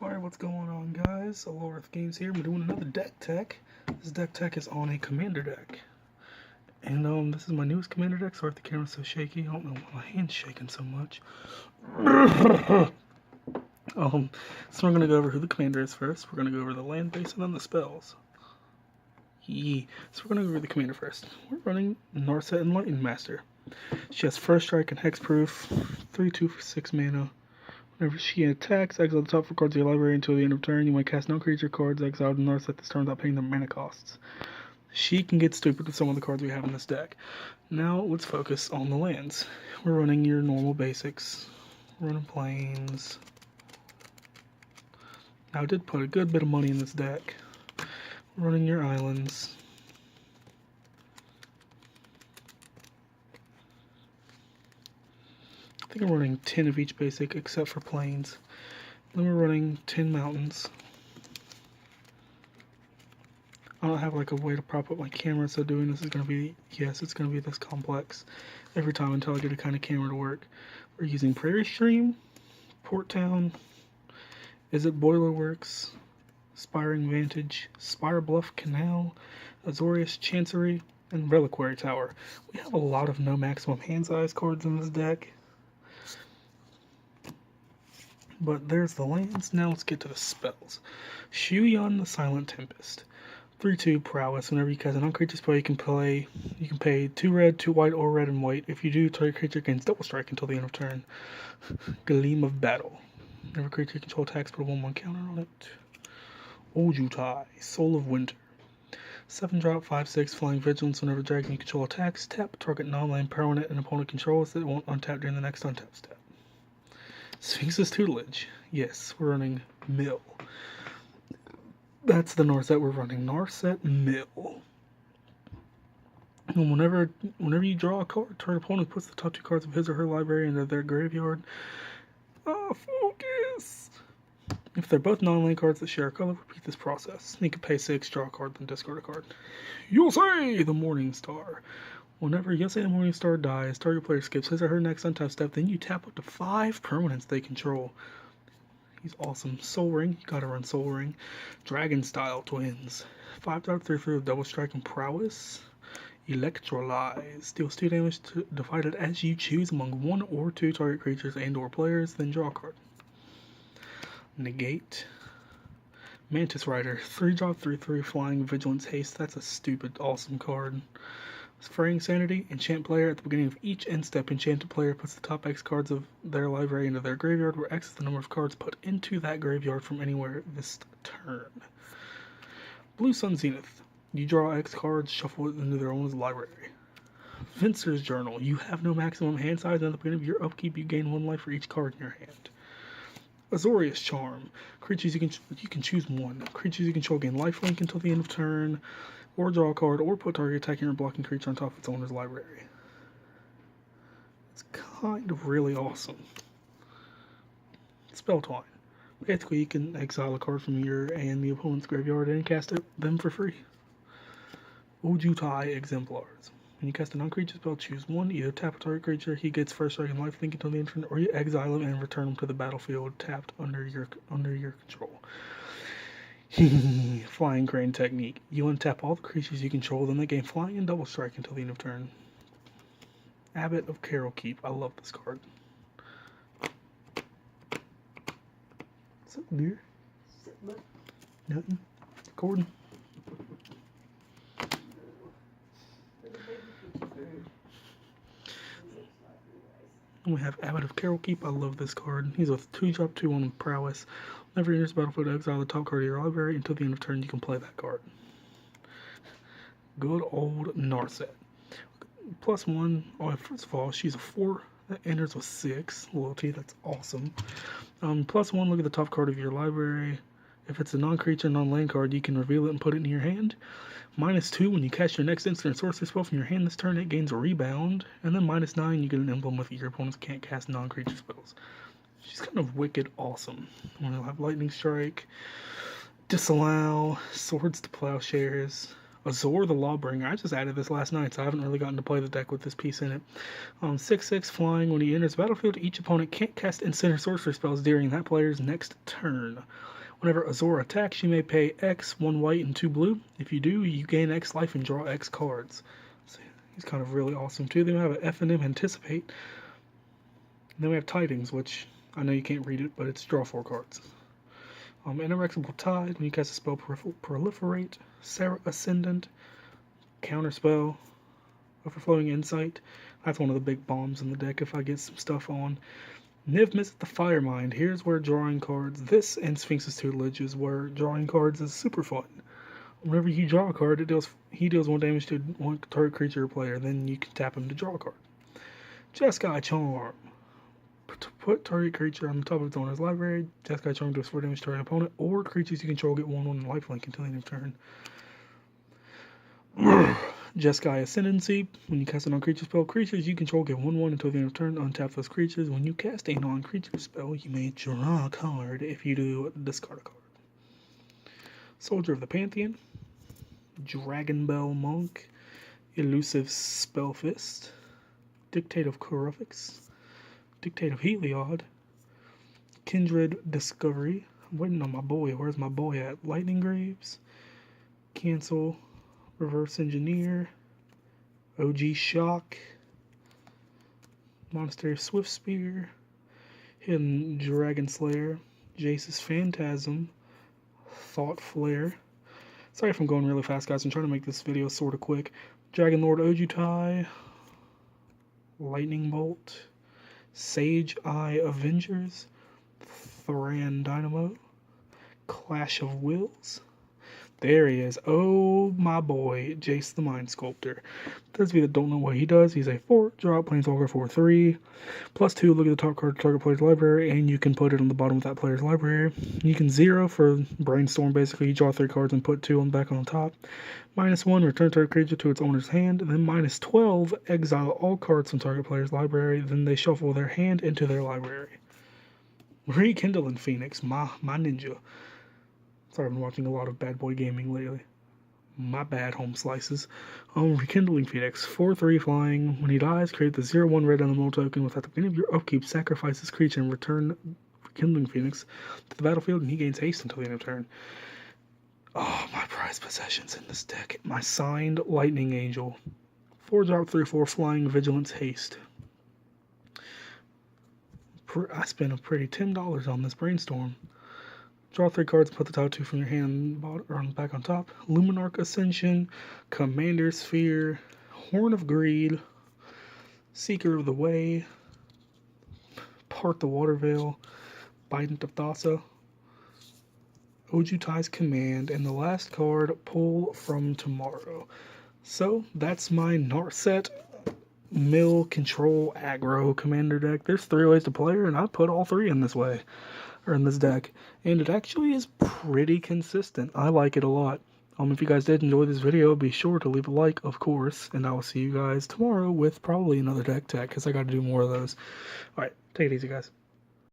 Alright, what's going on, guys? Low Earth Games here. We're doing another deck tech. This deck tech is on a commander deck. And this is my newest commander deck. Sorry if the camera's so shaky. I don't know why my hand's shaking so much. So we're gonna go over who the commander is first. We're gonna go over the land base and then the spells. So we're gonna go over the commander first. We're running Narset Enlightened Master. She has first strike and hexproof, 3/2 for 6 mana. Whenever she attacks, exile the top 4 cards of your library until the end of turn. You may cast non-creature cards exiled in Narset this turn without paying their mana costs. She can get stupid with some of the cards we have in this deck. Now let's focus on the lands. We're running your normal basics. We're running plains. Now I did put a good bit of money in this deck. We're running your islands. I think I'm running 10 of each basic except for plains. Then we're running 10 mountains. I don't have like a way to prop up my camera, so doing this is going to be, yes, it's going to be this complex every time until I get a kind of camera to work. We're using Prairie Stream, Port Town, Is It Boiler Works, Spiring Vantage, Spire Bluff Canal, Azorius Chancery, and Reliquary Tower. We have a lot of no maximum hand size cards in this deck. But there's the lands. Now let's get to the spells. Shuyan the Silent Tempest. 3/2 prowess. Whenever you cast a non-creature spell, you can pay 2 red, 2 white, or red and white. If you do, target creature gains double strike until the end of turn. Gleam of Battle. Whenever creature control attacks, put a 1/1 counter on it. Ojutai, Soul of Winter. 7-drop, 5/6, Flying Vigilance. Whenever dragon you control attacks, tap target non-land permanent an opponent controls that won't untap during the next untap step. Sphinx's Tutelage. Yes, we're running Mill. That's the Narset we're running. Narset Mill. And whenever you draw a card, target opponent puts the top 2 cards of his or her library into their graveyard. Focus! If they're both non-land cards that share a color, repeat this process. You can pay 6, draw a card, then discard a card. Yosei the Morning Star. Whenever Yosei the Morning Star dies, target player skips his or her next untap step, then you tap up to 5 permanents they control. He's awesome. Soul Ring, you gotta run Soul Ring. Dragon Style Twins. 5/3/3 with double strike and prowess. Electrolyze. Deals 2 damage divided as you choose among 1 or 2 target creatures and or players, then draw a card. Negate. Mantis Rider. 3-drop, 3/3 flying vigilance haste. That's a stupid, awesome card. Fraying Sanity. Enchant player. At the beginning of each end step, enchanted player puts the top X cards of their library into their graveyard, where X is the number of cards put into that graveyard from anywhere this turn. Blue Sun Zenith. You draw X cards, shuffle it into their own library. Vincer's Journal. You have no maximum hand size, and at the beginning of your upkeep, you gain 1 life for each card in your hand. Azorius Charm. Creatures you can choose 1. Creatures you control gain lifelink until the end of turn, or draw a card, or put target attacking or blocking creature on top of its owner's library. It's kind of really awesome. Spell Twine. Basically, you can exile a card from your and the opponent's graveyard and cast them for free. Ojutai Exemplars. When you cast a non-creature spell, choose 1. Either tap a target creature, he gets first strike and lifelink until the end of turn, or you exile him and return him to the battlefield tapped under your control. Flying Crane Technique. You untap all the creatures you control, then they gain flying and double strike until the end of turn. Abbot of Carol Keep. I love this card. What's up, dear? Nothing. Recording. We have Abbot of Carol Keep. I love this card. He's a 2-drop, 2/1 with prowess. Whenever you enter the battlefield, exile the top card of your library. Until the end of turn, you can play that card. Good old Narset. +1. Oh, first of all, she's a 4 that enters with 6 loyalty. That's awesome. +1. Look at the top card of your library. If it's a non-creature, non-land card, you can reveal it and put it in your hand. -2. When you cast your next instant or sorcery spell from your hand this turn, it gains a rebound. And then -9. You get an emblem with it. Your opponents can't cast non-creature spells. She's kind of wicked awesome. We'll have Lightning Strike, Disallow, Swords to Plowshares. Azor the Lawbringer. I just added this last night, so I haven't really gotten to play the deck with this piece in it. 6/6 flying. When he enters the battlefield, each opponent can't cast instant or sorcery spells during that player's next turn. Whenever Azor attacks, you may pay X, 1 white and 2 blue. If you do, you gain X life and draw X cards. So he's kind of really awesome too. Then we have an F&M Anticipate. And then we have Tidings, which I know you can't read it, but it's draw 4 cards. Inexorable Tide. When you cast a spell, Proliferate. Sarah Ascendant. Counterspell. Overflowing Insight. That's one of the big bombs in the deck if I get some stuff on. Niv Mizzet the Firemind. Here's where drawing cards. This and Sphinx's Tutelage is where drawing cards is super fun. Whenever you draw a card, he deals 1 damage to one target creature or player. Then you can tap him to draw a card. Jeskai Charm. Put target creature on the top of its owner's library. Jeskai Charm does 4 damage to an opponent, or creatures you control get 1/1 lifelink until the end of turn. Jeskai Ascendancy. When you cast a non-creature spell, creatures you control get 1/1 until the end of turn. Untap those creatures. When you cast a non-creature spell, you may draw a card. If you do, discard a card. Soldier of the Pantheon. Dragon Bell Monk. Elusive Spellfist. Dictate of Kurofix. Dictate of Heliod. Kindred Discovery. I'm waiting on my boy. Where's my boy at? Lightning Graves. Cancel. Reverse Engineer. OG Shock. Monastery of Swiftspear. Hidden Dragon Slayer. Jace's Phantasm. Thought Flare. Sorry if I'm going really fast, guys. I'm trying to make this video sort of quick. Dragon Lord Ojutai. Lightning Bolt. Sage Eye Avengers. Thran Dynamo. Clash of Wills. There he is. Oh, my boy, Jace the Mind Sculptor. Those of you that don't know what he does, he's a 4-drop Planeswalker 4/3. +2, look at the top card of target player's library, and you can put it on the bottom of that player's library. You can 0 for Brainstorm, basically. You draw 3 cards and put 2 on the back on the top. -1, return target creature to its owner's hand. And then -12, exile all cards from target player's library. Then they shuffle their hand into their library. Rekindling Phoenix, my ninja. Sorry, I've been watching a lot of Bad Boy Gaming lately. My bad, home slices. Rekindling Phoenix, 4/3 flying. When he dies, create the 0/1 red animal token with at the beginning of your upkeep, sacrifice this creature and return Rekindling Phoenix to the battlefield, and he gains haste until the end of turn. Oh, my prized possessions in this deck. My signed Lightning Angel. 4-drop, 3/4 flying, vigilance, haste. I spent a pretty $10 on this Brainstorm. Draw 3 cards, put the top 2 from your hand on back on top. Luminarch Ascension, Commander Sphere, Horn of Greed, Seeker of the Way, Part the Water Veil, Bident of Thassa, Ojutai's Command, and the last card, Pull from Tomorrow. So, that's my Narset Mill Control Aggro Commander deck. There's 3 ways to play her, and I put all 3 in this way. Or in this deck, and it actually is pretty consistent. I like it a lot. If you guys did enjoy this video, be sure to leave a like, of course, and I will see you guys tomorrow with probably another deck tech, because I got to do more of those. Alright, take it easy, guys.